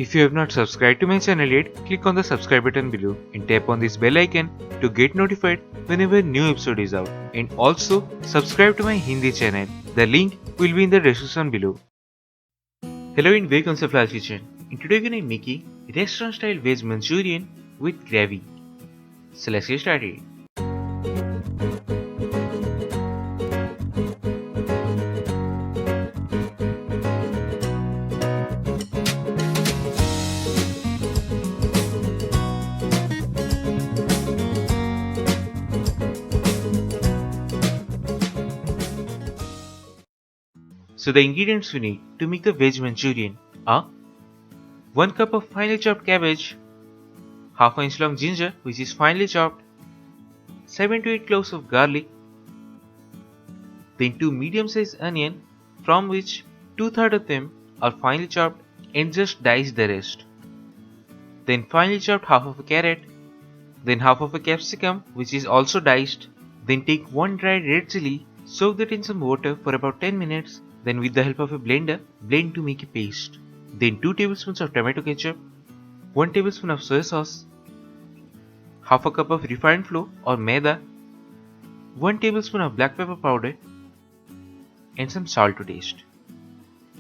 If you have not subscribed to my channel yet, click on the subscribe button below and tap on this bell icon to get notified whenever new episode is out. And also subscribe to my Hindi channel. The link will be in the description below. Hello and welcome to Lall's Kitchen. And today we are making restaurant style Veg Manchurian with gravy. So let's get started. So the ingredients we need to make the Veg Manchurian are 1 cup of finely chopped cabbage, half an inch long ginger which is finely chopped, 7 to 8 cloves of garlic, then 2 medium sized onion from which 2/3 of them are finely chopped and just dice the rest. Then finely chopped half of a carrot, then half of a capsicum which is also diced, then take 1 dried red chilli, soak that in some water for about 10 minutes. Then with the help of a blender, blend to make a paste. Then 2 tablespoons of tomato ketchup, 1 tablespoon of soy sauce, half a cup of refined flour or Maida, 1 tablespoon of black pepper powder and some salt to taste.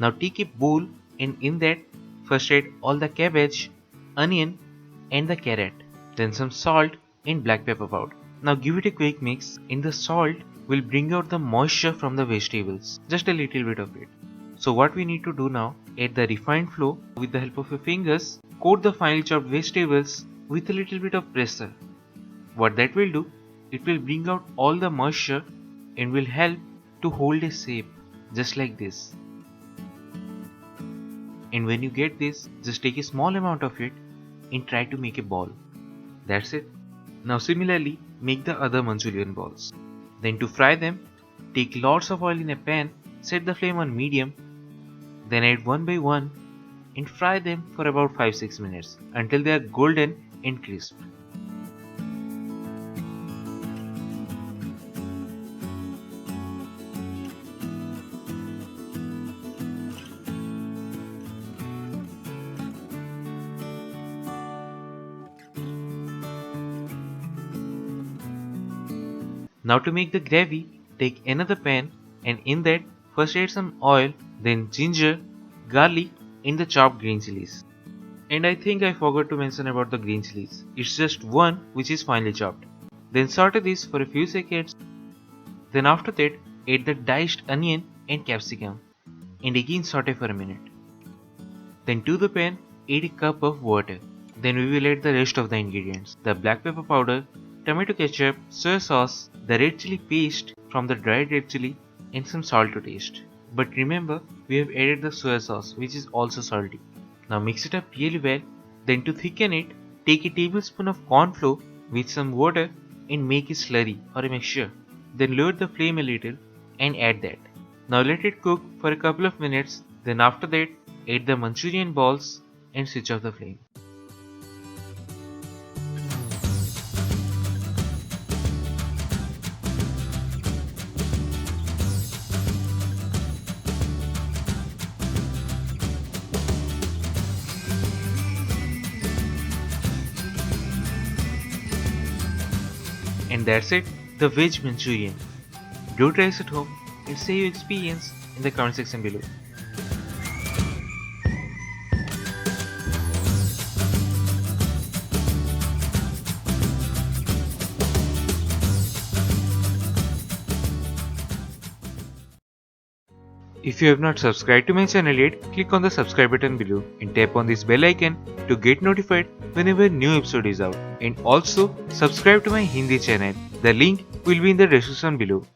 Now take a bowl and in that first add all the cabbage, onion and the carrot, then some salt and black pepper powder. Now give it a quick mix and the salt will bring out the moisture from the vegetables, just a little bit of it. So what we need to do now, add the refined flour with the help of your fingers, coat the finely chopped vegetables with a little bit of pressure. What that will do, it will bring out all the moisture and will help to hold a shape, just like this. And when you get this, just take a small amount of it and try to make a ball. That's it. Now similarly, make the other Manchurian balls. Then to fry them, take lots of oil in a pan, set the flame on medium, then add one by one and fry them for about 5-6 minutes until they are golden and crisp. Now to make the gravy, take another pan and in that first add some oil, then ginger, garlic and the chopped green chilies. And I think I forgot to mention about the green chilies. It's just one which is finely chopped. Then saute this for a few seconds. Then after that add the diced onion and capsicum and again saute for a minute. Then to the pan add a cup of water. Then we will add the rest of the ingredients, the black pepper powder, tomato ketchup, soy sauce, the red chili paste from the dried red chili and some salt to taste. But remember, we have added the soy sauce which is also salty. Now mix it up really well. Then to thicken it, take a tablespoon of corn flour with some water and make a slurry or a mixture. Then lower the flame a little and add that. Now let it cook for a couple of minutes. Then after that, add the Manchurian balls and switch off the flame. And that's it, the Veg Manchurian. Do try this at home and say your experience in the comment section below. If you have not subscribed to my channel yet, click on the subscribe button below and tap on this bell icon to get notified whenever new episode is out. And also subscribe to my Hindi channel. The link will be in the description below.